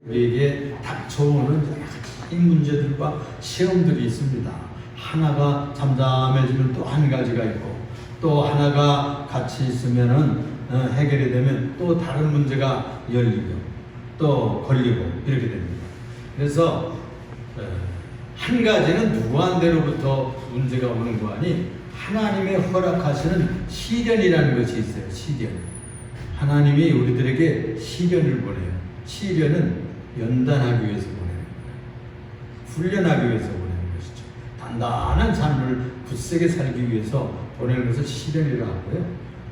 우리에게 닥쳐오는 여러 가지 문제들과 시험들이 있습니다. 하나가 잠잠해지면 또 한 가지가 있고, 또 하나가 같이 있으면은 해결이 되면 또 다른 문제가 열리고 또 걸리고 이렇게 됩니다. 그래서 한 가지는 무한대로부터 문제가 오는 거 아니, 하나님의 허락하시는 시련이라는 것이 있어요. 시련. 하나님이 우리들에게 시련을 보내요. 시련은 연단하기 위해서 보내는 거예요. 훈련하기 위해서 보내는 것이죠. 단단한 삶을 굳세게 살기 위해서 보내는 것을 시련이라고 하고요.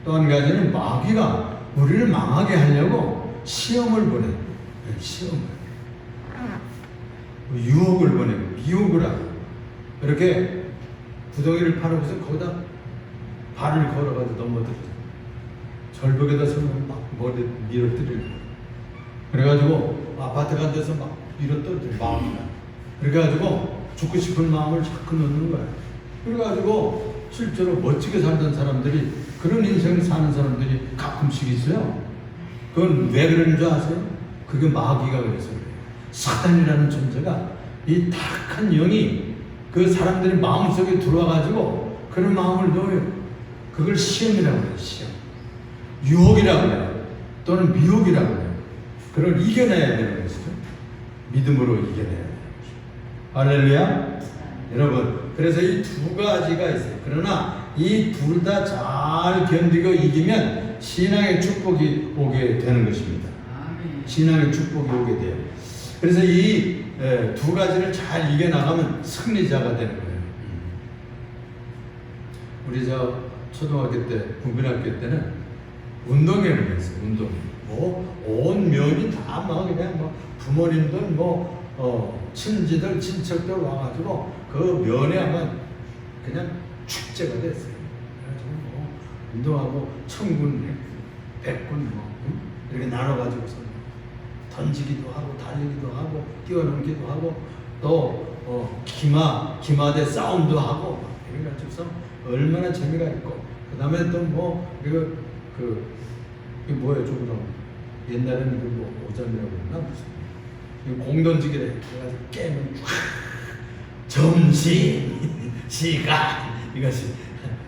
또 한 가지는 마귀가 우리를 망하게 하려고 시험을 보내요. 시험을. 유혹을 보내고 미혹을 하고, 이렇게 구덩이를 파놓고서 거기다 발을 걸어가지고 넘어뜨리죠. 절벽에다 서면 막 머리 밀어뜨리고, 그래가지고 아파트 간 데서 막 밀어뜨리고 마음이나, 그래가지고 죽고 싶은 마음을 자꾸 넣는 거야. 그래가지고 실제로 멋지게 살던 사람들이, 그런 인생을 사는 사람들이 가끔씩 있어요. 그건 왜 그러는 줄 아세요? 그게 마귀가 그래서 그래요. 사단이라는 존재가, 이 타락한 영이 그 사람들의 마음속에 들어와가지고 그런 마음을 넣어요. 그걸 시험이라고 해요. 시험. 유혹이라고 해요. 또는 미혹이라고 해요. 그걸 이겨내야 되는 것이죠. 믿음으로 이겨내야 되는 것이죠. 할렐루야. 여러분, 그래서 이 두 가지가 있어요. 그러나 이 둘 다 잘 견디고 이기면 신앙의 축복이 오게 되는 것입니다. 신앙의 축복이 오게 돼요. 그래서 이 두 가지를 잘 이겨나가면 승리자가 되는 거예요. 우리 초등학교 때, 국민학교 때는 운동회를 했어요. 운동회. 온 면이 다 막 그냥 부모님들 친지들 친척들 와가지고 그 면에 아마 그냥 축제가 됐어요. 그래가지고 운동하고 천군, 백군 이렇게 나눠가지고서 던지기도 하고 달리기도 하고 뛰어넘기도 하고 또 기마대 싸움도 하고 이래가지고서 얼마나 재미가 있고, 그 다음에 또 이게 뭐예요, 조금 옛날에는 오전이라고 그러나 무슨 공 던지기를 해가지고 깨면 점심 시간, 이것이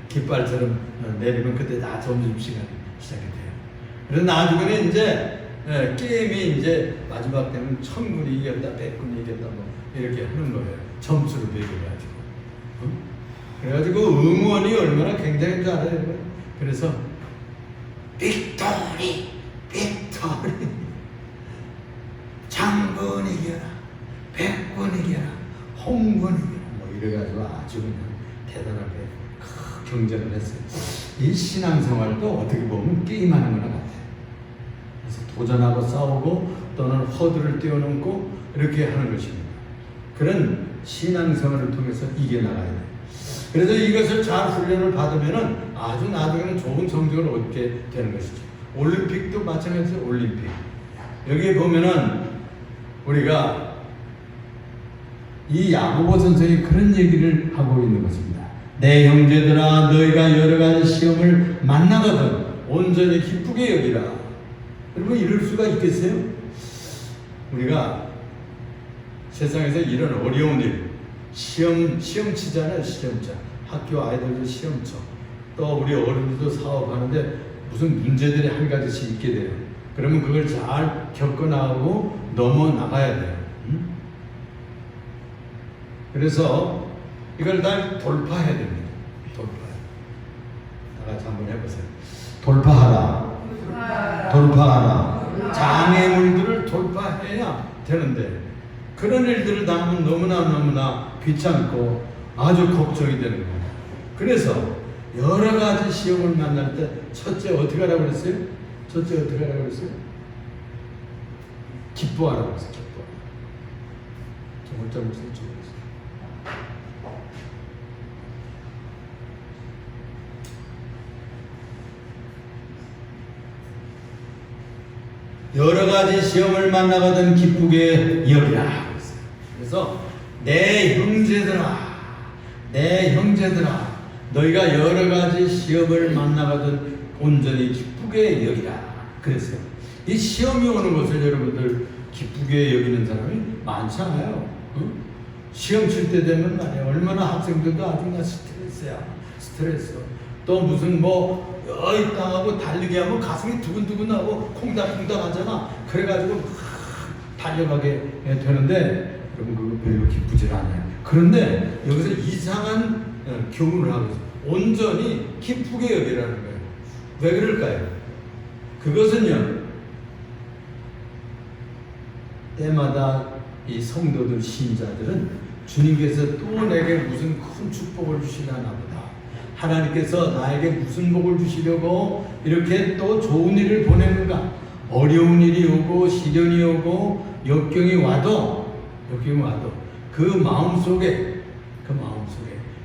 깃발처럼 내리면 그때 다 점심 시간이 시작이 돼요. 그래서 나중에는 이제 게임이 이제 마지막 때는 천군이 이겼다, 백군이 이겼다 이렇게 하는 거예요. 점수를 매겨가지고. 그래가지고 응원이 얼마나 굉장한 줄 알아요. 그래서 빅토리, 빅토리, 장군 이겨라, 백군 이겨라, 홍군 이겨라, 이래가지고 아주 그냥 대단하게 경쟁을 했어요. 이 신앙생활도 어떻게 보면 게임하는 거나 같아요. 그래서 도전하고 싸우고 또는 허들을 뛰어넘고 이렇게 하는 것입니다. 그런 신앙생활을 통해서 이겨나가야 돼요. 그래서 이것을 잘 훈련을 받으면은 아주 나중에는 좋은 성적을 얻게 되는 것이죠. 올림픽도 마찬가지죠. 올림픽. 여기 보면은 우리가 이 야고보 선생이 그런 얘기를 하고 있는 것입니다. 내 형제들아, 너희가 여러 가지 시험을 만나거든 온전히 기쁘게 여기라. 여러분, 이럴 수가 있겠어요? 우리가 세상에서 이런 어려운 일, 시험 치잖아요. 시험자. 학교 아이들도 시험 쳐. 또 우리 어른들도 사업하는데 무슨 문제들이 한 가지씩 있게 돼요. 그러면 그걸 잘 겪어나가고 넘어나가야 돼요. 그래서 이걸 다 돌파해야 됩니다. 다 같이 한번 해보세요. 돌파하라. 장애물들을 돌파해야 되는데, 그런 일들을 당하면 너무나 귀찮고 아주 걱정이 되는 겁니다. 그래서 여러 가지 시험을 만날 때 첫째 어떻게 하라고 그랬어요? 기뻐하라고 했어요. 정말 무슨 쪽이었어요? 여러 가지 시험을 만나거든 기쁘게 여기라. 그래서 내 형제들아, 너희가 여러 가지 시험을 만나거든 온전히 기쁘게 여기라. 그랬어요. 이 시험이 오는 것을 여러분들 기쁘게 여기는 사람이 많잖아요. 응? 시험 칠 때 되면 말이야 얼마나 학생들도 아주 그냥 스트레스. 또 무슨 뭐 여기 땅하고 달리기 하면 가슴이 두근두근하고 콩닥콩닥 하잖아. 그래가지고 막 달려가게 되는데 여러분 그거 별로 기쁘질 않아요. 그런데 여기서 이상한 교훈을 하고 있어요. 온전히 기쁘게 여기라는 거예요. 왜 그럴까요? 그것은요, 때마다 이 성도들, 신자들은 주님께서 또 내게 무슨 큰 축복을 주시려나 보다. 하나님께서 나에게 무슨 복을 주시려고 이렇게 또 좋은 일을 보내는가. 어려운 일이 오고 시련이 오고 역경이 와도 그 마음속에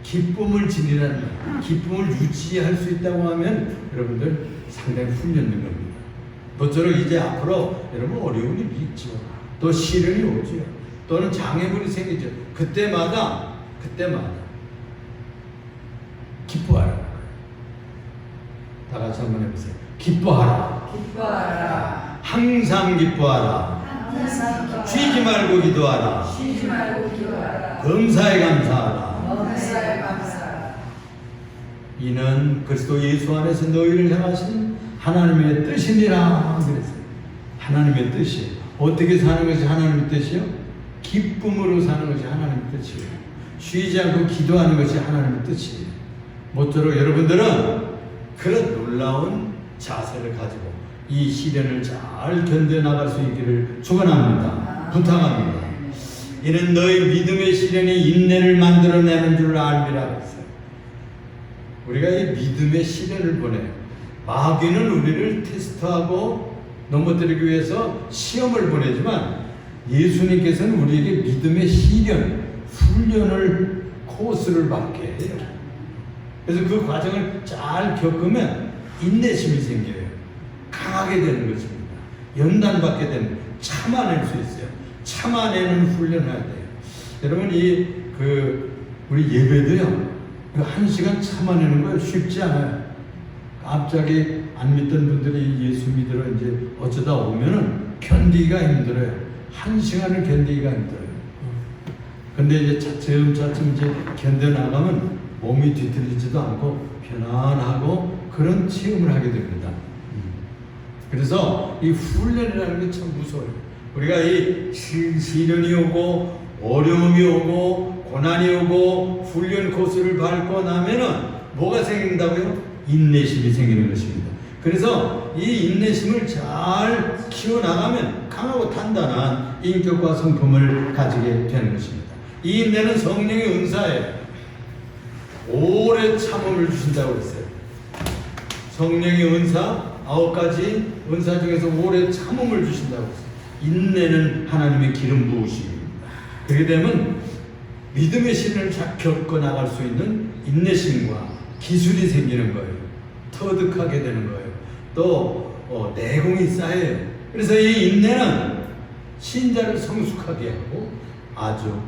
기쁨을 지니라는 말, 기쁨을 유지할 수 있다고 하면 여러분들 상당히 훈련된 겁니다. 모쪼록 이제 앞으로 여러분 어려운 일이 있죠. 또 시련이 오죠. 또는 장애물이 생기죠. 그때마다 기뻐하라. 다 같이 한번 해보세요. 기뻐하라. 항상 기뻐하라. 쉬지 말고 기도하라. 범사에 감사하라. 이는 그리스도 예수 안에서 너희를 향하신 하나님의 뜻이니라 그랬어요. 하나님의 뜻이 어떻게 사는 것이 하나님의 뜻이요? 기쁨으로 사는 것이 하나님의 뜻이에요. 쉬지 않고 기도하는 것이 하나님의 뜻이에요. 모쪼록 여러분들은 그런 놀라운 자세를 가지고 이 시련을 잘 견뎌나갈 수 있기를 축원합니다. 부탁합니다. 이는 너희 믿음의 시련이 인내를 만들어내는 줄 알미라 했어요. 우리가 이 믿음의 시련을 보내요. 마귀는 우리를 테스트하고 넘어뜨리기 위해서 시험을 보내지만 예수님께서는 우리에게 믿음의 시련, 훈련을 코스를 받게 해요. 그래서 그 과정을 잘 겪으면 인내심이 생겨요. 강하게 되는 것입니다. 연단받게 되는, 참아낼 수 있어요. 참아내는 훈련을 해야 돼요. 여러분 우리 예배도요. 1시간 참아내는 거 쉽지 않아요. 갑자기 안 믿던 분들이 예수 믿으러 이제 어쩌다 오면은 견디기가 힘들어요. 1시간을 견디기가 힘들어요. 근데 이제 차츰 이제 견뎌나가면 몸이 뒤틀리지도 않고 편안하고 그런 체험을 하게 됩니다. 그래서 이 훈련이라는 게 참 무서워요. 우리가 이 시련이 오고 어려움이 오고 고난이 오고 훈련 코스를 밟고 나면은 뭐가 생긴다고요? 인내심이 생기는 것입니다. 그래서 이 인내심을 잘 키워나가면 강하고 단단한 인격과 성품을 가지게 되는 것입니다. 이 인내는 성령의 은사예요. 오래 참음을 주신다고 했어요. 성령의 은사 9가지 은사 중에서 오래 참음을 주신다고 했어요. 인내는 하나님의 기름 부으심입니다. 그렇게 되면 믿음의 신을 겪어 나갈 수 있는 인내심과 기술이 생기는 거예요. 터득하게 되는 거예요. 또 내공이 쌓여요. 그래서 이 인내는 신자를 성숙하게 하고 아주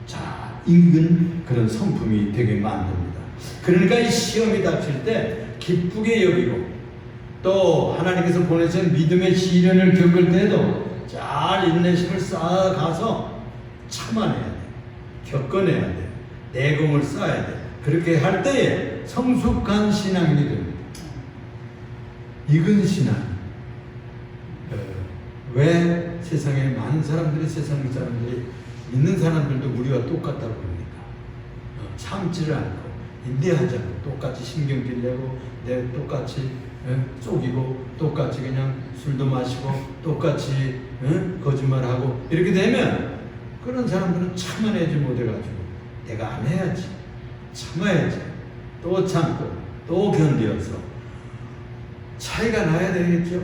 잘 익은 그런 성품이 되게 만듭니다. 그러니까 이 시험이 닥칠 때 기쁘게 여기고 또 하나님께서 보내신 믿음의 시련을 겪을 때도 잘 인내심을 쌓아가서 참아내야 돼. 겪어내야 돼. 내공을 쌓아야 돼. 그렇게 할 때에 성숙한 신앙이 됩니다. 익은 신앙. 왜 세상에 많은 사람들이 믿는 사람들도 우리와 똑같다고 그럽니까? 참지를 않고 인내하지 않고 똑같이 신경질 내고 똑같이 쪼기고 똑같이 그냥 술도 마시고 똑같이 거짓말하고 이렇게 되면 그런 사람들은 참아내지 못해가지고 내가 안 해야지, 참아야지, 또 참고 또 견뎌서 차이가 나야 되겠죠.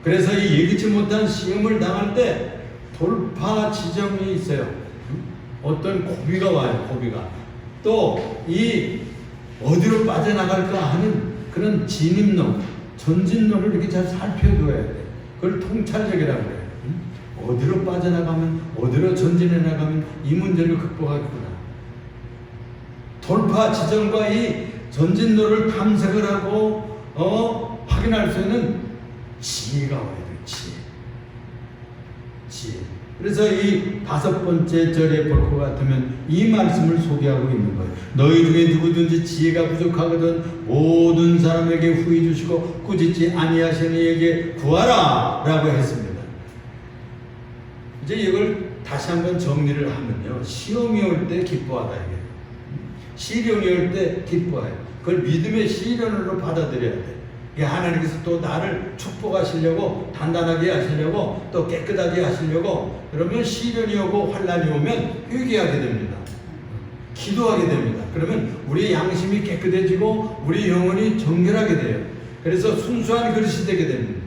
그래서 이 예기치 못한 시험을 당할 때 돌파 지점이 있어요. 어떤 고비가 와요. 고비가 또 이 어디로 빠져나갈까 하는 그런 진입로, 전진로를 이렇게 잘 살펴둬야 돼. 그걸 통찰력이라고 해요. 어디로 빠져나가면, 어디로 전진해 나가면 이 문제를 극복하겠구나. 돌파 지점과 이 전진로를 탐색을 하고 확인할 수 있는 지혜가 와야 돼요. 지혜. 그래서 이 5번째 절에 볼 것 같으면 이 말씀을 소개하고 있는 거예요. 너희 중에 누구든지 지혜가 부족하거든 모든 사람에게 후히 주시고 꾸짖지 아니하시는 이에게 구하라 라고 했습니다. 이제 이걸 다시 한번 정리를 하면요, 시험이 올 때 기뻐하다 이게, 시련이 올 때 기뻐해요. 그걸 믿음의 시련으로 받아들여야 돼. 하나님께서 또 나를 축복하시려고, 단단하게 하시려고, 또 깨끗하게 하시려고, 그러면 시련이 오고 환난이 오면 회개하게 됩니다. 기도하게 됩니다. 그러면 우리 양심이 깨끗해지고 우리 영혼이 정결하게 돼요. 그래서 순수한 그릇이 되게 됩니다.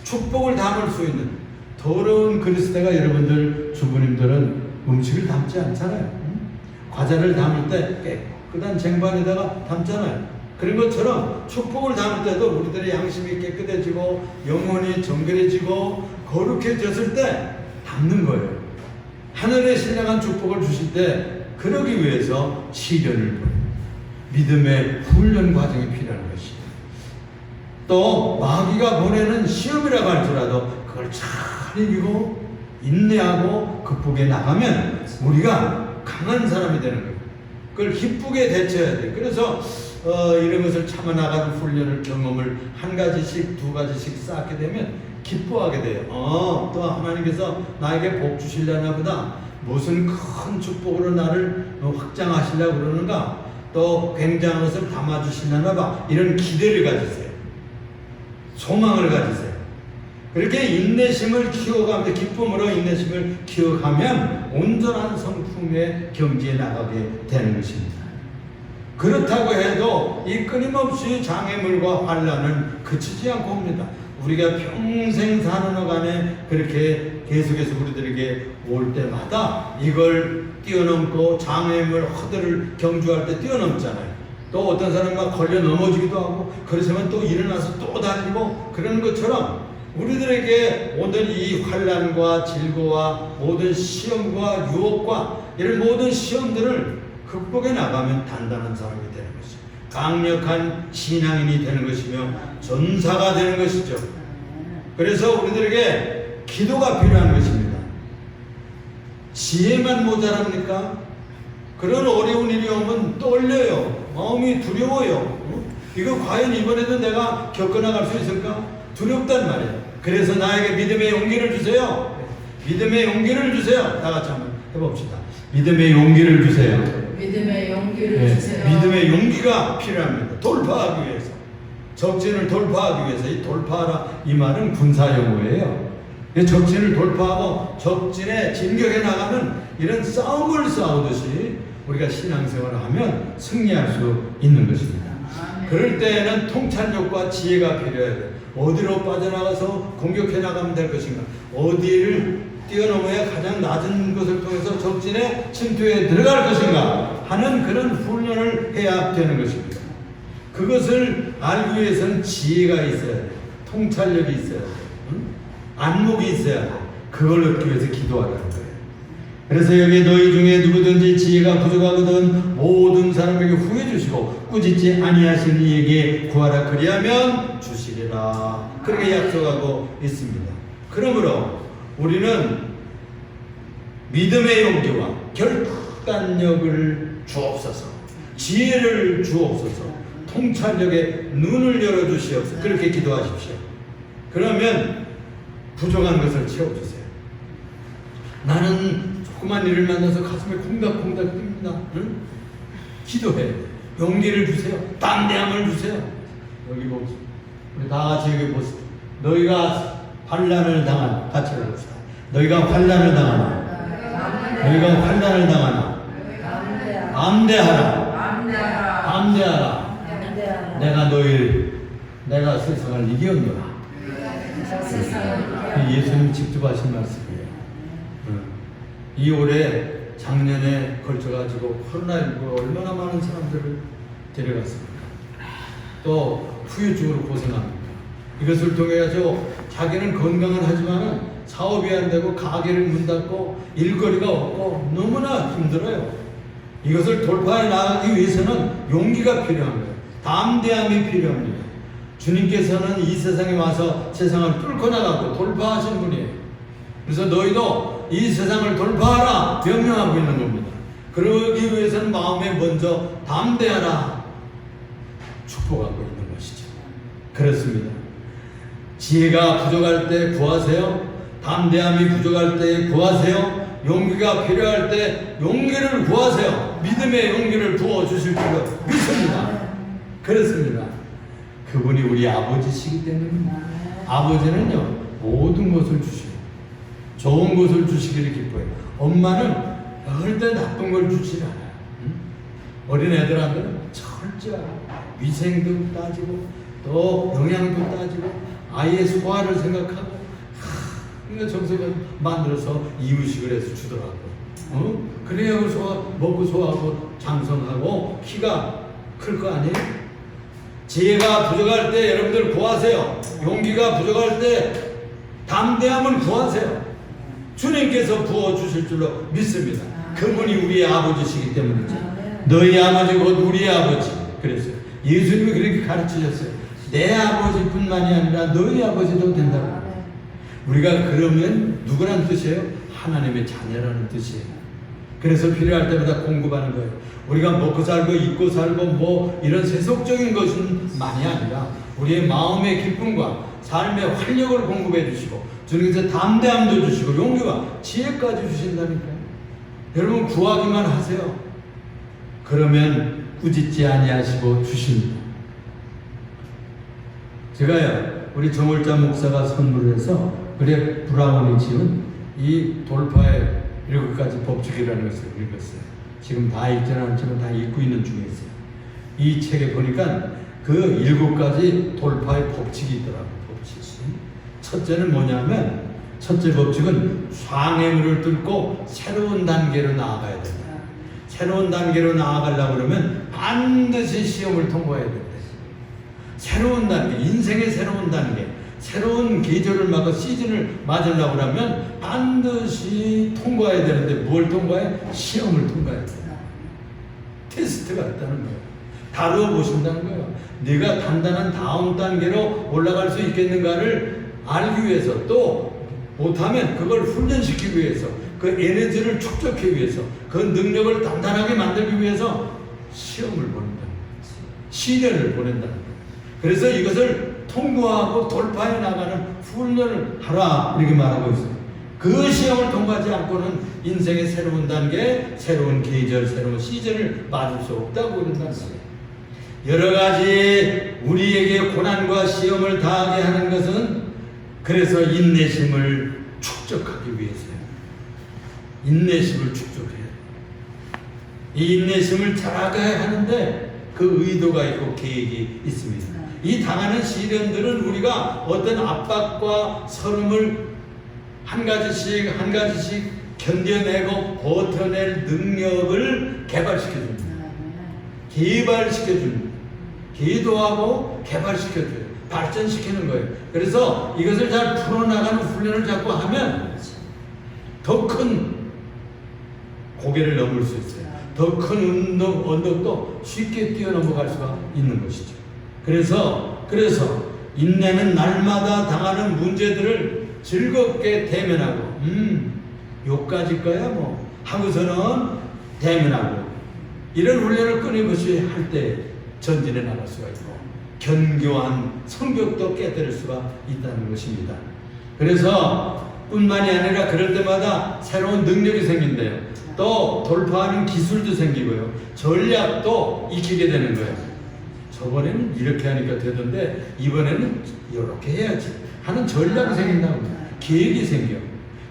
축복을 담을 수 있는 더러운 그릇에다가 여러분들 주부님들은 음식을 담지 않잖아요. 과자를 담을 때 깨끗한 쟁반에다가 담잖아요. 그런 것처럼 축복을 담을 때도 우리들의 양심이 깨끗해지고 영혼이 정결해지고 거룩해졌을 때 담는 거예요. 하늘의 신령한 축복을 주실 때 그러기 위해서 시련을 보내요. 믿음의 훈련 과정이 필요한 것이에요. 또 마귀가 보내는 시험이라고 할지라도 그걸 잘 이기고 인내하고 극복해 나가면 우리가 강한 사람이 되는 거예요. 그걸 기쁘게 대처해야 돼요. 그래서 이런 것을 참아나가는 훈련을, 경험을 한 가지씩 두 가지씩 쌓게 되면 기뻐하게 돼요. 또 하나님께서 나에게 복 주시려나 보다, 무슨 큰 축복으로 나를 확장하시려고 그러는가, 또 굉장한 것을 담아주시려나 봐, 이런 기대를 가지세요. 소망을 가지세요. 그렇게 인내심을 키워가면서, 기쁨으로 인내심을 키워가면 온전한 성품의 경지에 나가게 되는 것입니다. 그렇다고 해도 이 끊임없이 장애물과 환난은 그치지 않고 옵니다. 우리가 평생 사는 동안에 그렇게 계속해서 우리들에게 올 때마다 이걸 뛰어넘고 장애물 허들을 경주할 때 뛰어넘잖아요. 또 어떤 사람은 막 걸려 넘어지기도 하고, 그러시면 또 일어나서 또 달리고, 그러는 것처럼 우리들에게 모든 이 환난과 질고와 모든 시험과 유혹과 이런 모든 시험들을 극복해 나가면 단단한 사람이 되는 것이죠. 강력한 신앙인이 되는 것이며 전사가 되는 것이죠. 그래서 우리들에게 기도가 필요한 것입니다. 지혜만 모자랍니까? 그런 어려운 일이 오면 떨려요. 마음이 두려워요. 이거 과연 이번에도 내가 겪어나갈 수 있을까? 두렵단 말이에요. 그래서 나에게 믿음의 용기를 주세요. 믿음의 용기를 주세요. 다 같이 한번 해봅시다. 믿음의 용기를 주세요. 믿음의 용기를 주세요. 믿음의 용기가 필요합니다. 돌파하기 위해서, 적진을 돌파하기 위해서. 이 돌파하라, 이 말은 군사 용어예요. 적진을 돌파하고 적진에 진격해 나가는 이런 싸움을 싸우듯이 우리가 신앙생활을 하면 승리할 수 있는 것입니다. 그럴 때에는 통찰력과 지혜가 필요해요. 어디로 빠져나가서 공격해 나가면 될 것인가, 어디를 뛰어넘어야 가장 낮은 것을 통해서 적진에 침투해 들어갈 것인가 하는 그런 훈련을 해야 되는 것입니다. 그것을 알기 위해서는 지혜가 있어야 돼요. 통찰력이 있어야 돼요. 안목이 있어야 돼요. 그걸 얻기 위해서 기도하라는 거예요. 그래서 여기 너희 중에 누구든지 지혜가 부족하거든 모든 사람에게 후해 주시고 꾸짖지 아니하시는 이에게 구하라, 그리하면 주시리라. 그렇게 약속하고 있습니다. 그러므로 우리는 믿음의 용기와 결단력을 주옵소서, 지혜를 주옵소서, 통찰력에 눈을 열어주시옵소서. 그렇게 기도하십시오. 그러면 부족한 것을 채워주세요. 나는 조그만 일을 만나서 가슴에 콩닥콩닥 뜁니다. 응? 기도해. 용기를 주세요. 담대함을 주세요. 여기 보세요. 우리 다 같이 여기 보세요. 너희가 환난을 당한, 같이 해봅시다. 너희가 환난을 당하나, 너희가 환난을 당하나, 암대하라, 암대하라. 내가 세상을 이겼노라. 예수님 직접 하신 말씀이에요. 이 올해 작년에 걸쳐가지고 코로나19로 얼마나 많은 사람들을 데려갔습니까? 또 후유증으로 고생합니다. 이것을 통해 가지고 자기는 건강은 하지만 사업이 안 되고 가게를 문 닫고 일거리가 없고 너무나 힘들어요. 이것을 돌파해 나가기 위해서는 용기가 필요한 거예요. 담대함이 필요합니다. 주님께서는 이 세상에 와서 세상을 뚫고 나가고 돌파하신 분이에요. 그래서 너희도 이 세상을 돌파하라 명령하고 있는 겁니다. 그러기 위해서는 마음에 먼저 담대하라 축복하고 있는 것이죠. 그렇습니다. 지혜가 부족할 때 구하세요. 담대함이 부족할 때 구하세요. 용기가 필요할 때 용기를 구하세요. 믿음의 용기를 부어주실 줄로 믿습니다. 그렇습니다. 그분이 우리 아버지시기 때문입니다. 아버지는요 모든 것을 주시고 좋은 것을 주시기를 기뻐해요. 엄마는 절대 나쁜 걸 주지 않아요. 어린애들한테는 철저하고 위생도 따지고 또 영양도 따지고 아이의 소화를 생각하고 그러니까 정성을 만들어서 이유식을 해서 주더라고요. 그래야 먹고 소화하고 장성하고 키가 클 거 아니에요? 지혜가 부족할 때 여러분들 구하세요. 용기가 부족할 때 담대함을 구하세요. 주님께서 부어주실 줄로 믿습니다. 그분이 우리의 아버지시기 때문이죠. 너희 아버지 곧 우리의 아버지. 그랬어요. 예수님이 그렇게 가르치셨어요. 내 아버지뿐만이 아니라 너희 아버지도 된다고. 우리가 그러면 누구라는 뜻이에요? 하나님의 자녀라는 뜻이에요. 그래서 필요할 때마다 공급하는 거예요. 우리가 먹고 살고 입고 살고 뭐 이런 세속적인 것은 많이 아니라 우리의 마음의 기쁨과 삶의 활력을 공급해 주시고 주님께서 담대함도 주시고 용기와 지혜까지 주신다니까요. 여러분 구하기만 하세요. 그러면 꾸짖지 아니하시고 주십니다. 제가요 우리 정월자 목사가 선물해서 그래 브라운이 지은 이 돌파의 7가지 법칙이라는 것을 읽었어요. 지금 다 읽지는 않지만 다 읽고 있는 중에 있어요. 이 책에 보니까 그 7가지 돌파의 법칙이 있더라고요. 법칙이. 첫째는 뭐냐면 첫째 법칙은 장애물을 뚫고 새로운 단계로 나아가야 된다. 새로운 단계로 나아가려고 그러면 반드시 시험을 통과해야 된다. 새로운 단계, 인생의 새로운 단계, 새로운 계절을 맞고 시즌을 맞으려고 하면 반드시 통과해야 되는데 뭘 통과해? 시험을 통과해야 돼. 테스트가 있다는 거예요. 다루어 보신다는 거예요. 네가 단단한 다음 단계로 올라갈 수 있겠는가를 알기 위해서 또 못하면 그걸 훈련시키기 위해서 그 에너지를 축적하기 위해서 그 능력을 단단하게 만들기 위해서 시험을 보낸다는 거예요. 시련을 보낸다는 거예요. 그래서 이것을 통과하고 돌파해 나가는 훈련을 하라 이렇게 말하고 있어요. 그 시험을 통과하지 않고는 인생의 새로운 단계, 새로운 계절, 새로운 시즌을 맞을 수 없다고 그런다는 거예요. 여러 가지 우리에게 고난과 시험을 당하게 하는 것은 그래서 인내심을 축적하기 위해서요. 인내심을 축적해야 돼요. 이 인내심을 자라게 하는데 그 의도가 있고 계획이 있습니다. 이 당하는 시련들은 우리가 어떤 압박과 서름을 한 가지씩 견뎌내고 버텨낼 능력을 개발시켜줍니다. 개발시켜줍니다. 기도하고 개발시켜줘요. 발전시키는 거예요. 그래서 이것을 잘 풀어나가는 훈련을 자꾸 하면 더 큰 고개를 넘을 수 있어요. 더 큰 언덕도 쉽게 뛰어넘어갈 수가 있는 것이죠. 그래서 인내는 날마다 당하는 문제들을 즐겁게 대면하고 요까지 거야 뭐 하고서는 대면하고 이런 훈련을 끊임없이 할 때 전진해 나갈 수가 있고 견고한 성격도 깨달을 수가 있다는 것입니다. 그래서 뿐만이 아니라 그럴 때마다 새로운 능력이 생긴대요. 또 돌파하는 기술도 생기고요. 전략도 익히게 되는 거예요. 저번에는 이렇게 하니까 되던데 이번에는 이렇게 해야지 하는 전략이 생긴다고. 계획이 생겨.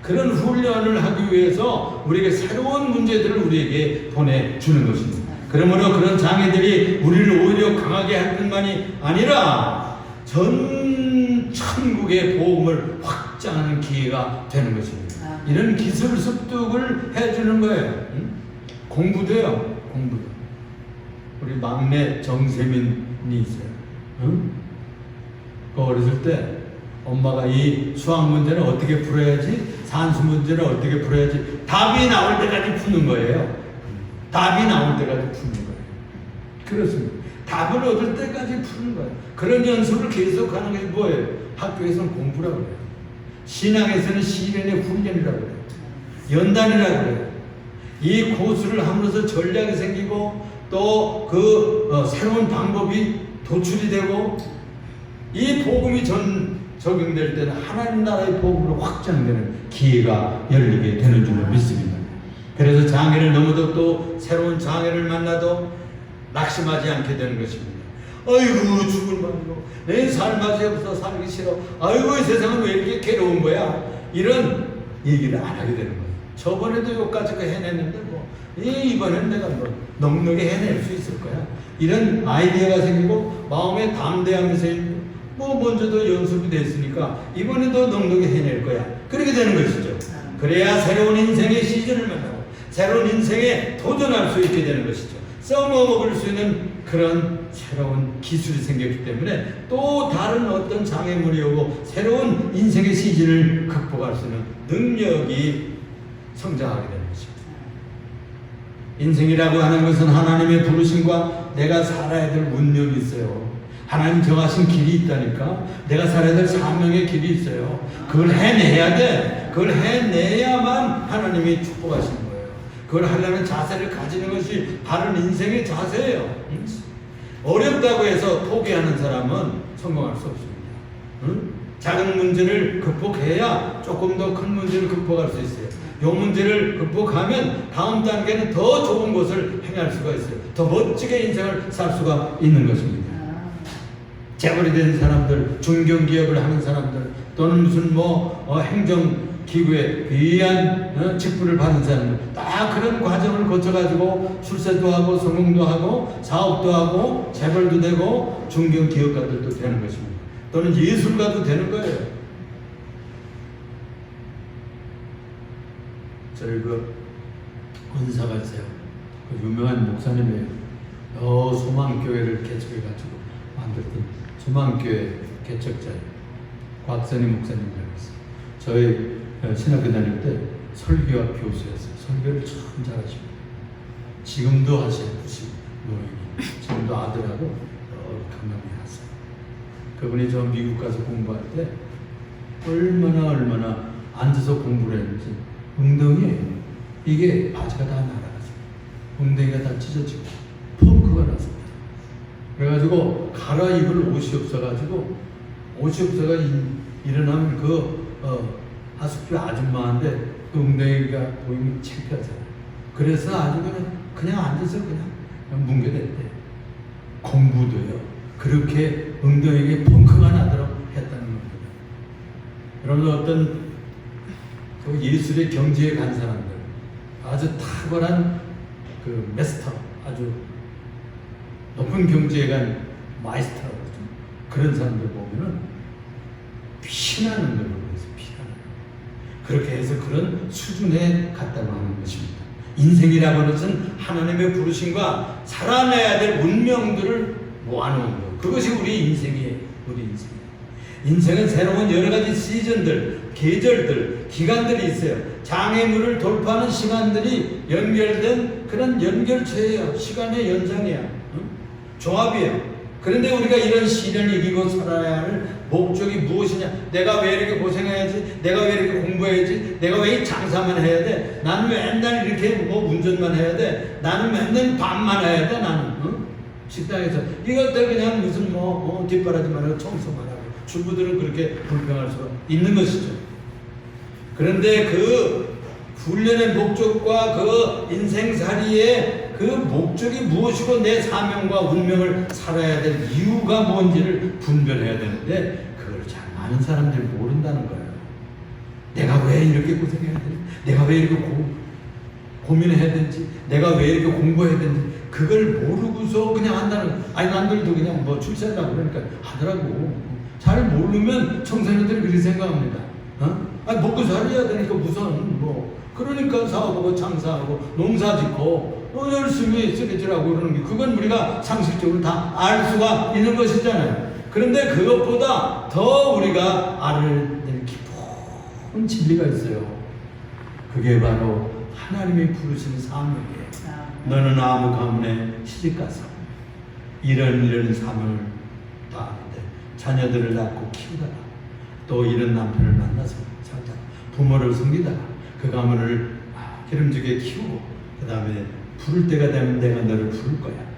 그런 훈련을 하기 위해서 우리에게 새로운 문제들을 우리에게 보내주는 것입니다. 그러므로 그런 장애들이 우리를 오히려 강하게 할 뿐만이 아니라 전 천국의 복음을 확장하는 기회가 되는 것입니다. 이런 기술 습득을 해주는 거예요. 공부도요. 공부도. 우리 막내 정세민이 있어요. 그 어렸을 때 엄마가 이 수학 문제는 어떻게 풀어야지, 산수 문제는 어떻게 풀어야지 답이 나올 때까지 푸는 거예요. 답이 나올 때까지 푸는 거예요. 그렇습니다. 답을 얻을 때까지 푸는 거예요. 그런 연습을 계속하는 게 뭐예요? 학교에서는 공부라고 그래요. 신앙에서는 시련의 훈련이라고 그래요. 연단이라고 그래요. 이 고수를 함으로써 전략이 생기고 또 새로운 방법이 도출이 되고 이 복음이 적용될 때는 하나님 나라의 복음으로 확장되는 기회가 열리게 되는 줄로 믿습니다. 그래서 장애를 넘어도 또 새로운 장애를 만나도 낙심하지 않게 되는 것입니다. 아이고 죽을 말고 내 삶아지 없어 살기 싫어. 아이고 이 세상은 왜 이렇게 괴로운 거야. 이런 얘기를 안 하게 되는 거예요. 저번에도 여기까지 해냈는데 이번엔 내가 넉넉히 해낼 수 있을 거야. 이런 아이디어가 생기고 마음에 담대함이 생기고 먼저도 연습이 됐으니까 이번에도 넉넉히 해낼 거야. 그렇게 되는 것이죠. 그래야 새로운 인생의 시즌을 만나고 새로운 인생에 도전할 수 있게 되는 것이죠. 써먹을 수 있는 그런 새로운 기술이 생겼기 때문에 또 다른 어떤 장애물이 오고 새로운 인생의 시즌을 극복할 수 있는 능력이 성장하게 되는 것입니다. 인생이라고 하는 것은 하나님의 부르심과 내가 살아야 될 운명이 있어요. 하나님 정하신 길이 있다니까. 내가 살아야 될 사명의 길이 있어요. 그걸 해내야 돼. 그걸 해내야만 하나님이 축복하시는 거예요. 그걸 하려는 자세를 가지는 것이 바른 인생의 자세예요. 어렵다고 해서 포기하는 사람은 성공할 수 없습니다. 작은 문제를 극복해야 조금 더 큰 문제를 극복할 수 있어요. 이 문제를 극복하면 다음 단계는 더 좋은 것을 행할 수가 있어요. 더 멋지게 인생을 살 수가 있는 것입니다. 재벌이 된 사람들, 중견기업을 하는 사람들, 또는 무슨 행정기구에 귀한 직분을 받은 사람들, 다 그런 과정을 거쳐가지고 출세도 하고 성공도 하고 사업도 하고 재벌도 되고 중견기업가들도 되는 것입니다. 또는 예술가도 되는 거예요. 저희 은사가 있어요. 유명한 목사님이에요. 소망교회를 개척해가지고 만들었던 소망교회 개척자예요. 곽선희 목사님이라고 있어요. 저희 신학교 다닐 때 설교학 교수였어요. 설교를 참 잘하십니다. 지금도 하시고 지금도 아들하고 강남에 갔어요. 그분이 저 미국 가서 공부할 때 얼마나 앉아서 공부를 했는지 엉덩이에 이게 바지가 다 날아갔어요. 엉덩이가 다 찢어지고 펑크가 났습니다. 그래가지고 갈아입을 옷이 없어가지고 일어나면 하숙집 아줌마한테 그 엉덩이가 보이면 창피하잖아요. 그래서 아주 그냥 앉아서 그냥 뭉개댔대. 공부도요. 그렇게 엉덩이에 펑크가 나도록 했다는 겁니다. 여러분 어떤 예술의 경지에 간 사람들, 아주 탁월한 마스터, 아주 높은 경지에 간 마이스터라고 그러죠. 그런 사람들 보면은 피나는 걸로 해서 피나는. 그렇게 해서 그런 수준에 갔다고 하는 것입니다. 인생이라고 하는 것은 하나님의 부르심과 살아내야 될 운명들을 모아놓은 것. 그것이 우리 인생이에요. 우리 인생. 인생은 새로운 여러 가지 시즌들, 계절들, 기간들이 있어요. 장애물을 돌파하는 시간들이 연결된 그런 연결체예요. 시간의 연장이야. 조합이에요. 그런데 우리가 이런 시련을 이기고 살아야 할 목적이 무엇이냐? 내가 왜 이렇게 고생해야지? 내가 왜 이렇게 공부해야지? 내가 왜 장사만 해야 돼? 나는 맨날 이렇게 운전만 해야 돼? 나는 맨날 밥만 해야 돼? 나는 식당에서 이것들 그냥 무슨 뒷바라지만 하고 청소만 하고 주부들은 그렇게 불평할 수가 있는 것이죠. 그런데 그 훈련의 목적과 그 인생살이의 그 목적이 무엇이고 내 사명과 운명을 살아야 될 이유가 뭔지를 분별해야 되는데 그걸 잘 많은 사람들이 모른다는 거예요. 내가 왜 이렇게 고생해야 되지? 내가 왜 이렇게 고민해야 되지? 내가 왜 이렇게 공부해야 되지? 그걸 모르고서 그냥 한다는 거예요. 아니 남들도 그냥 출세하려고 그러니까 하더라고. 잘 모르면 청소년들이 그렇게 생각합니다. 아니 먹고 살아야 되니까 우선 그러니까 사업하고 장사하고 농사짓고 열심히 쓰레기라고 그러는 게 그건 우리가 상식적으로 다 알 수가 있는 것이잖아요. 그런데 그것보다 더 우리가 알아야 될 깊은 진리가 있어요. 그게 바로 하나님이 부르신 사명이에요. 너는 아무 가문에 시집가서 이런 사명을 다하는데 자녀들을 낳고 키우다가 또 이런 남편을 만나서 살다가 부모를 섬기다가 그 가문을 기름지게 키우고 그 다음에 부를 때가 되면 내가 너를 부를 거야.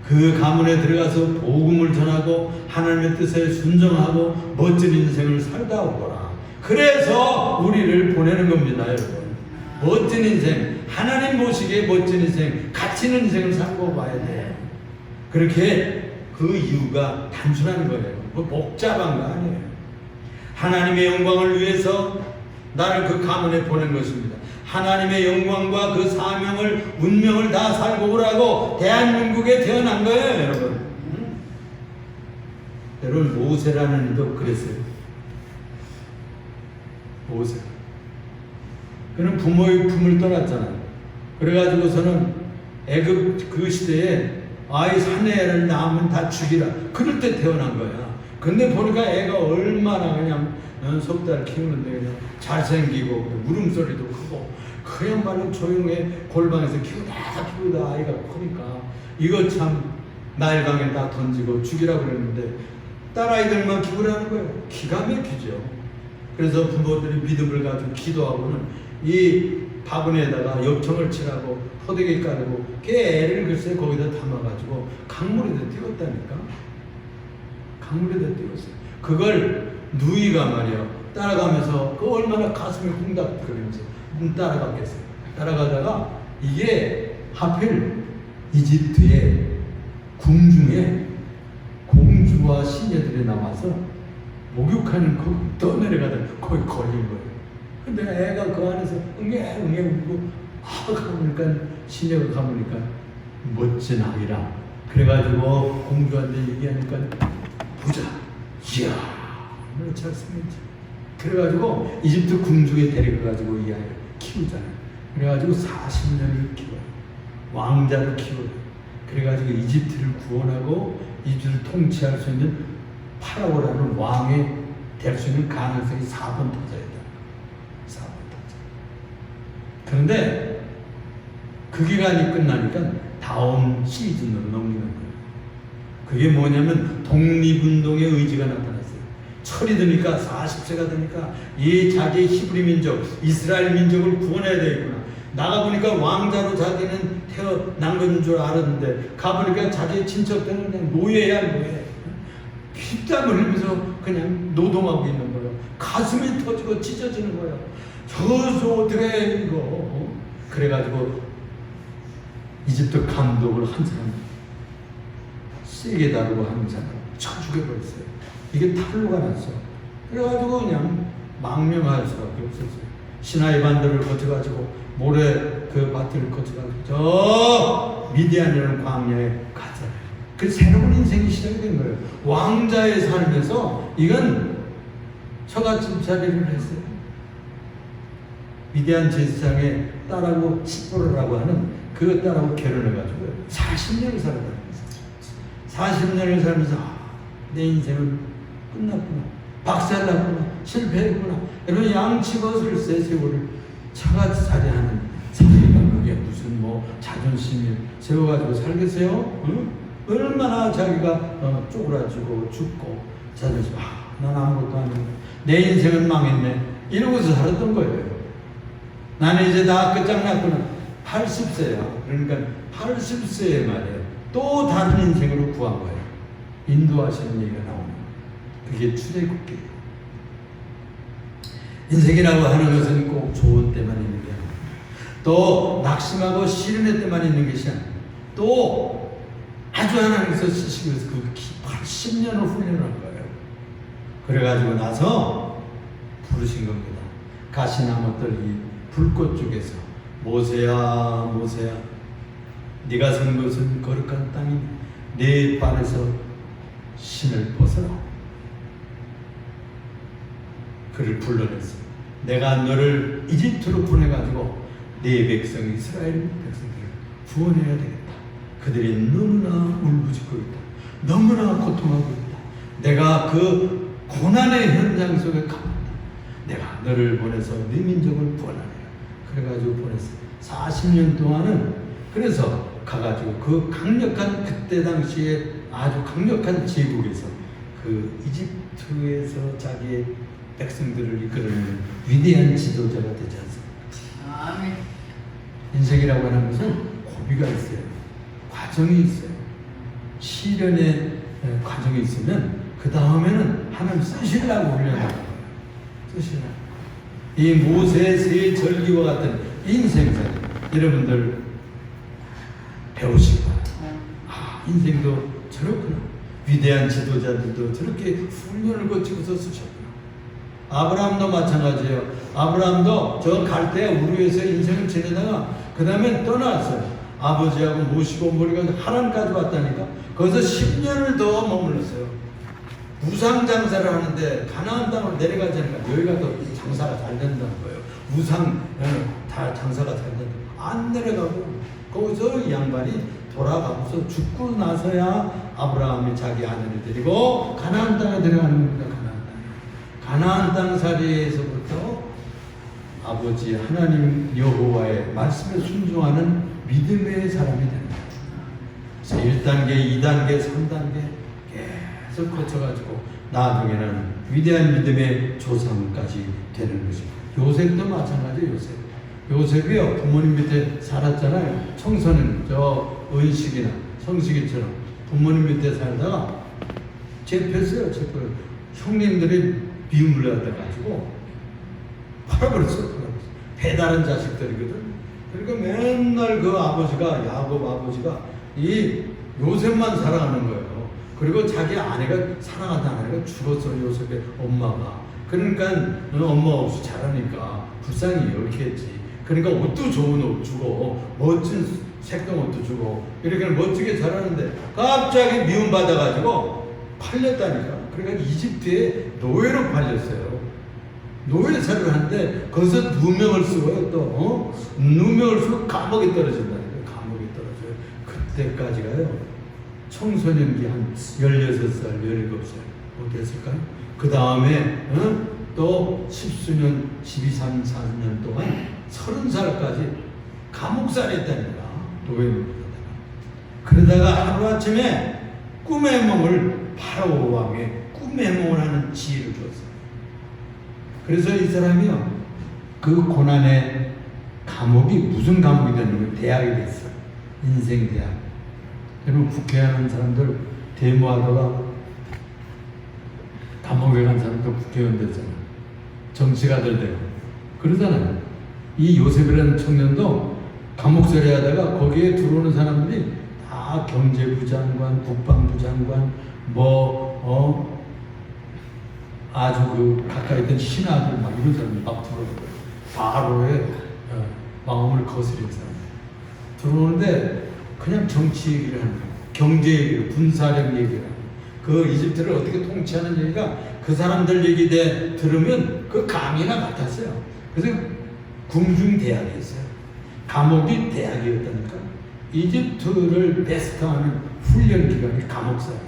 그 가문에 들어가서 복음을 전하고 하나님의 뜻에 순종하고 멋진 인생을 살다 오거라. 그래서 우리를 보내는 겁니다, 여러분. 멋진 인생, 하나님 보시기에 멋진 인생, 가치 있는 인생을 살고 봐야 돼요. 그렇게 그 이유가 단순한 거예요. 뭐 복잡한 거 아니에요. 하나님의 영광을 위해서 나를 그 가문에 보낸 것입니다. 하나님의 영광과 그 사명을, 운명을 다 살고 오라고 대한민국에 태어난 거예요, 여러분. 여러분, 모세라는 이도 그랬어요. 모세. 그는 부모의 품을 떠났잖아요. 그래가지고서는 애굽 그 시대에 아이 사내를 낳으면 다 죽이라. 그럴 때 태어난 거야. 근데 보니까 애가 얼마나 그냥 석 달 키우는데 그냥 잘생기고 물음소리도 크고 그야말로 조용해. 골방에서 키우다 아이가 크니까 이거 참 나일강에 다 던지고 죽이라고 그랬는데 딸아이들만 키우라는 거예요. 기가 막히죠. 그래서 부모들이 믿음을 가지고 기도하고는 이 바구니에다가 엽청을 칠하고 포대기 깔고 걔 애를 글쎄 거기다 담아가지고 강물에다 띄웠다니까. 강물에다 띄웠어요. 그걸 누이가 말이야 따라가면서 그 얼마나 가슴이 쿵닥거리면서 따라갔겠어요. 따라가다가 이게 하필 이집트의 궁중에 공주와 시녀들이 나와서 목욕하는 그 떠내려가다 거기 걸린 거예요. 근데 애가 그 안에서 응애 울고 가보니까 시녀가 가보니까 멋진 아이라. 그래가지고 공주한테 얘기하니까 보자. 이야 얼마나 잘생겼지. 그래가지고 이집트 궁중에 데려가가지고 이 아이를 키우잖아요. 그래가지고 40년을 키워요. 왕자를 키워요. 그래가지고 이집트를 구원하고 이집트를 통치할 수 있는 파라오라는 왕이 될 수 있는 가능성이 4번 터져야 돼요. 4번 터져. 그런데 그 기간이 끝나니까 다음 시즌으로 넘기는 거예요. 그게 뭐냐면 독립운동의 의지가 나타났어요. 철이 드니까 40세가 되니까 이 자기의 히브리 민족, 이스라엘 민족을 구원해야 되겠구나. 나가보니까 왕자로 자기는 태어난 건 줄 알았는데 가보니까 자기의 친척들은 그냥 노예야 노예. 피땀 흘리면서 그냥 노동하고 있는 거예요. 가슴이 터지고 찢어지는 거예요. 저서 어떻게 해 이거. 그래가지고 이집트 감독을 한 사람 세게 다루고 하는 사람 쳐 죽여버렸어요. 이게 탈로가 났어. 그래가지고 그냥 망명할 수밖에 없었어요. 시나이 반도를 거쳐가지고 모래 그 밭을 거쳐가지고 저 미디안이라는 광야에 가잖아요. 그 새로운 인생이 시작이 된 거예요. 왕자의 삶에서 이건 처갓집 자리를 했어요. 미디안 제사장의 딸하고 시보라라고 하는 그 딸하고 결혼해가지고 40년을 살아가는 거예요. 40년을 살면서 내 인생은 끝났구나. 박살났구나. 실패했구나. 이런 양치벗을 새 세월을 처갓살이하는 사회가 그게 무슨 뭐 자존심을 세워가지고 살겠어요? 응? 얼마나 자기가 쪼그라지고 죽고 자존심 난 아무것도 아닌데 내 인생은 망했네 이러고서 살았던 거예요. 나는 이제 다 끝장났구나. 80세야. 그러니까 80세에 말이에요. 또 다른 인생으로 구한 거예요. 인도하시는 얘기가 나오는 거예요. 그게 출애굽기예요. 인생이라고 하는 것은 꼭 좋은 때만 있는 게 아니에요. 또 낙심하고 시련의 때만 있는 것이 아니에요. 또 아주 하나님께서 쓰시기 위해서 그 80년을 훈련한 거예요. 그래가지고 나서 부르신 겁니다. 가시나무들 이 불꽃 중에서 모세야 모세야 네가 선 것은 거룩한 땅이니 내 발에서 신을 벗어라. 그를 불러냈어. 내가 너를 이집트로 보내가지고 네 백성 이스라엘 백성들을 구원해야 되겠다. 그들이 너무나 울부짖고 있다. 너무나 고통하고 있다. 내가 그 고난의 현장 속에 가봤다. 내가 너를 보내서 네 민족을 구원하리라. 그래가지고 보냈어. 40년 동안은 그래서 가가지고 그 강력한 그때 당시에 아주 강력한 제국에서 그 이집트에서 자기의 백성들을 이끌어내는 위대한 지도자가 되지 않습니까? 아멘. 인생이라고 하는 것은 고비가 있어요. 과정이 있어요. 시련의 과정이 있으면 그 다음에는 하나님 쓰시려고 훈련하는 거예요. 쓰시려고. 이 모세의 세 절기와 같은 인생살 여러분들 배우시고 인생도 저렇구나. 위대한 지도자들도 저렇게 훈련을 거치고서 쓰셨구나. 아브라함도 마찬가지예요. 아브라함도 저 갈대 우르에서 인생을 지내다가 그 다음에 떠났어요. 아버지하고 모시고 머리가 하란까지 왔다니까. 거기서 10년을 더 머물렀어요. 우상 장사를 하는데 가나안 땅으로 내려가지 않으니까 여기가 더 장사가 잘 된다는 거예요. 우상 다 장사가 잘 된다. 안 내려가고 거기서 이 양반이 돌아가면서 죽고 나서야 아브라함이 자기 아내를 데리고 가나안 땅에 들어가는 겁니다. 가나안 땅 살이에서부터 아버지 하나님 여호와의 말씀에 순종하는 믿음의 사람이 되는 거예요. 그래서 1단계, 2단계, 3단계 계속 거쳐가지고 나중에는 위대한 믿음의 조상까지 되는 것입니다. 요셉도 마찬가지예요. 요셉이요 부모님 밑에 살았잖아요. 청소년 저 은식이나 성식이처럼 부모님 밑에 살다가 잡혔어요. 형님들이 미움을 받아가지고 팔아버렸어요. 배다른 자식들이거든. 그러니까 맨날 그 아버지가 야곱 아버지가 이 요셉만 사랑하는 거예요. 그리고 자기 아내가 사랑하던 아내가 죽었어. 요셉의 엄마가. 그러니까 엄마 없이 자라니까 불쌍히 여겼지. 그러니까 옷도 좋은 옷 주고 멋진 색동 옷도 주고 이렇게 멋지게 자라는데 갑자기 미움받아가지고 팔렸다니까. 그러니까 이집트에 노예로 팔렸어요. 노예살을 하는데 거기서 누명을 쓰고요. 또 누명을 쓰고 감옥에 떨어진다니까. 감옥에 떨어져요. 그때까지가요. 청소년기 한 16살, 17살 어땠을까요? 그 다음에 또 10수년, 12, 3, 4년 동안 30살까지 감옥살이 했다니까. 노예로. 그러다가 하루아침에 꿈의梦을 파라오 왕의 꿈의梦을 하는 지혜를 줬어요. 그래서 이 사람이요 그 고난의 감옥이 무슨 감옥이 됐냐면 대학이 됐어요. 인생 대학. 여러분 국회의원 사람들 데모하다가 감옥에 간 사람도 국회의원 되잖아요. 정치가들 되고 그러잖아요. 이 요셉이라는 청년도 감옥살이 하다가 거기에 들어오는 사람들이 다 경제부 장관, 국방부 장관, 아주 그 가까이 있던 신하들 막 이런 사람이 막 들어오고 바로의 마음을 거스린 사람 들어오는데 그냥 정치 얘기를 하는 거예요. 경제 얘기를, 군사력 얘기를 하는 그 이집트를 어떻게 통치하는 얘기가 그 사람들 얘기 들으면 그 감이나 같았어요. 그래서 궁중대학이었어요. 감옥이 대학이었다니까. 이집트를 베스트하는 훈련 기관이 감옥살이었어요.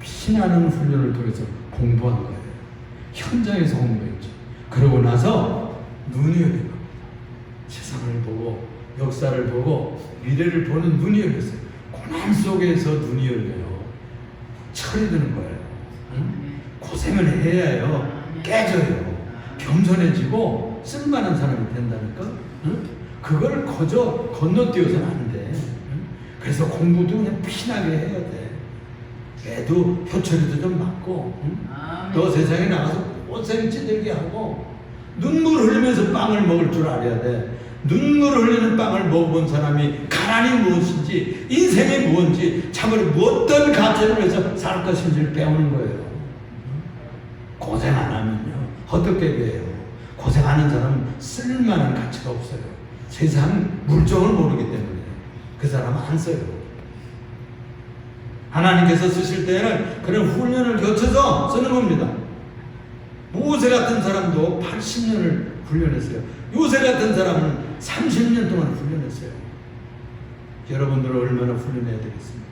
피나는 훈련을 통해서 공부한 거예요. 현장에서 공부했죠. 그러고 나서 눈이 열린 겁니다. 세상을 보고 역사를 보고 미래를 보는 눈이 열렸어요. 고난 속에서 눈이 열려요. 철이 드는 거예요. 고생을 해야요. 깨져요. 겸손해지고 쓸만한 사람이 된다니까. 그걸 거저 건너뛰어서는 안 돼. 그래서 공부도 그냥 피나게 해야 돼. 애도 표처리도 좀 맞고 또 세상에 나가서 꽃생 찌들게 하고 눈물 흘리면서 빵을 먹을 줄 알아야 돼. 눈물 흘리는 빵을 먹어본 사람이 가난이 무엇인지 인생이 무엇인지 참으로 어떤 가치를 위해서 살 것인지를 배우는 거예요. 고생 안 하면요 헛되게 해요. 고생하는 사람은 쓸만한 가치가 없어요. 세상 물정을 모르기 때문에 그 사람은 안 써요. 하나님께서 쓰실 때는 그런 훈련을 거쳐서 쓰는 겁니다. 모세 같은 사람도 80년을 훈련했어요. 요새 같은 사람은 30년 동안 훈련했어요. 여러분들은 얼마나 훈련해야 되겠습니까?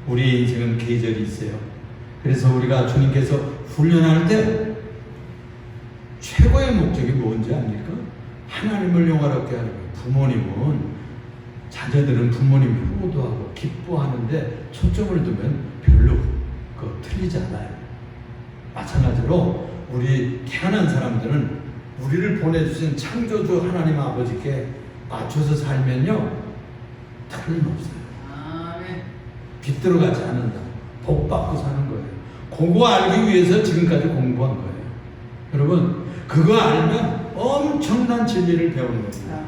우리의 인생은 계절이 있어요. 그래서 우리가 주님께서 훈련할 때 최고의 목적이 뭔지 압니까? 하나님을 영화롭게 하는 거예요. 부모님은 자녀들은 부모님 효도하고 기뻐하는데 초점을 두면 별로 틀리지 않아요. 마찬가지로 우리 태어난 사람들은 우리를 보내주신 창조주 하나님 아버지께 맞춰서 살면요 틀림없어요. 아멘. 빗들어 가지 않는다. 복 받고 사는 거예요. 그거 알기 위해서 지금까지 공부한 거예요. 여러분 그거 알면 엄청난 진리를 배우는 겁니다.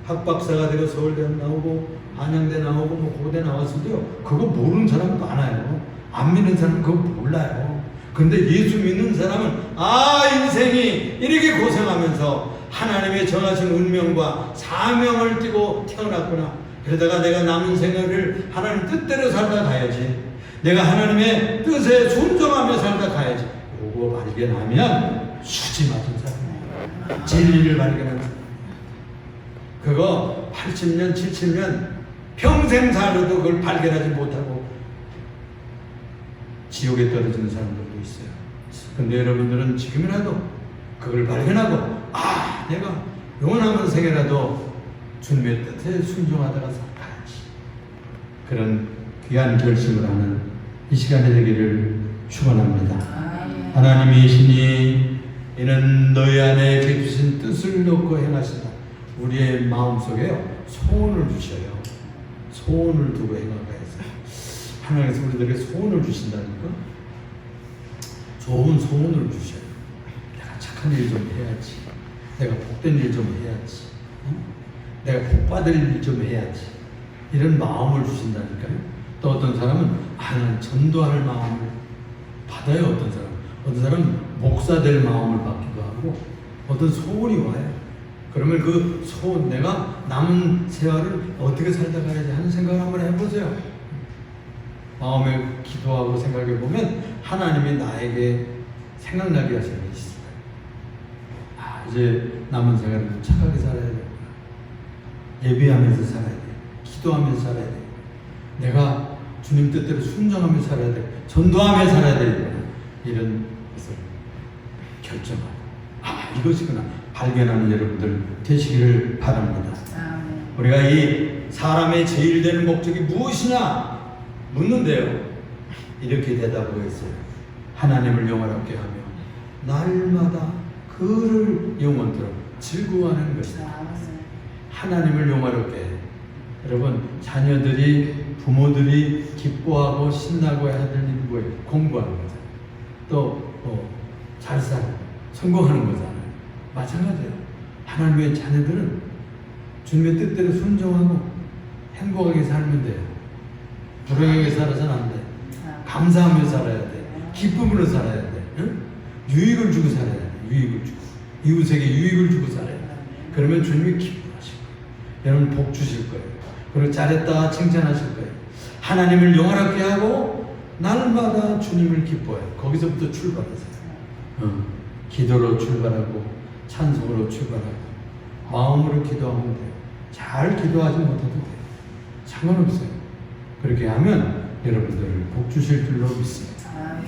학박사가 되고 서울대 나오고 한양대 나오고 뭐 고대 나왔어도요 그거 모르는 사람 많아요. 안 믿는 사람은 그거 몰라요. 근데 예수 믿는 사람은 인생이 이렇게 고생하면서 하나님의 정하신 운명과 사명을 띠고 태어났구나. 그러다가 내가 남은 생활을 하나님 뜻대로 살다 가야지. 내가 하나님의 뜻에 순종하며 살다 가야지. 그거 발견하면 수지 맞은 사람이에요. 진리를 발견하는 사람. 그거 80년, 70년 평생 살아도 그걸 발견하지 못하고 지옥에 떨어지는 사람들도 있어요. 근데 여러분들은 지금이라도 그걸 발견하고 내가 영원한 생애라도 주님의 뜻에 순종하다가 살아야지. 그런 귀한 결심을 하는 이 시간이 되기를 축원합니다. 하나님이 이시니 이는 너희 안에 계신 뜻을 놓고 행하신다. 우리의 마음속에요 소원을 주셔요. 소원을 두고 행하가 해서 하나님께서 우리들에게 소원을 주신다니까. 좋은 소원을 주셔요. 내가 착한 일 좀 해야지. 내가 복된 일 좀 해야지. 내가 복받을 일 좀 해야지. 이런 마음을 주신다니까요. 또 어떤 사람은 나는 전도할 마음을 받아요. 어떤 사람은 목사 될 마음을 받기도 하고 어떤 소원이 와요. 그러면 그 소원, 내가 남은 생활을 어떻게 살다 가야지 하는 생각을 한번 해보세요. 마음에 기도하고 생각해 보면 하나님이 나에게 생각나게 하시는 게 있어요. 이제 남은 생활을 착하게 살아야 되구나. 예배하면서 살아야 돼. 기도하면서 살아야 돼. 내가 주님 뜻대로 순종하며 살아야 돼. 전도하며 살아야 되구나. 이런 것을 결정하고 이것이구나 발견하는 여러분들 되시기를 바랍니다. 우리가 이 사람의 제일 되는 목적이 무엇이냐 묻는데요. 이렇게 대답하겠어요. 하나님을 영화롭게 하며 날마다 그를 영원토록 즐거워하는 것이다. 하나님을 영화롭게 해. 여러분 자녀들이 부모들이 기뻐하고 신나고 해야 될 일이 뭐예요? 공부하는 거잖아요. 또 잘 살고 성공하는 거잖아요. 마찬가지예요. 하나님의 자녀들은 주님의 뜻대로 순종하고 행복하게 살면 돼요. 불행하게 살아서는 안 돼. 감사하며 살아야 돼. 기쁨으로 살아야 돼. 응? 유익을 주고 살아야 돼. 유익을 주고 이웃에게 유익을 주고 살아야 돼. 그러면 주님이 기뻐하실 거예요. 여러분 복 주실 거예요. 그리고 잘했다 칭찬하실 거예요. 하나님을 영화롭게 하고 날마다 주님을 기뻐해요. 거기서부터 출발하세요. 기도로 출발하고 찬송으로 출발하고 마음으로 기도하면 돼요. 잘 기도하지 못해도 돼요. 상관없어요. 그렇게 하면 여러분들을 복 주실 줄로 믿습니다.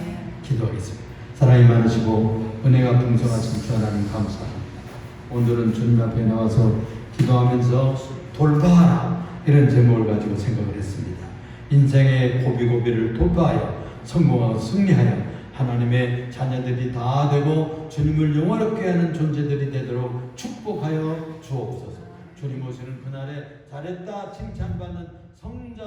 기도하겠습니다. 사랑이 많으시고 은혜가 풍성하신 주 하나님 감사합니다. 오늘은 주님 앞에 나와서 기도하면서 돌파하라 이런 제목을 가지고 생각을 했습니다. 인생의 고비고비를 돌파하여 성공하고 승리하여 하나님의 자녀들이 다 되고 주님을 영화롭게 하는 존재들이 되도록 축복하여 주옵소서. 주님 오시는 그날에 잘했다 칭찬받는 성자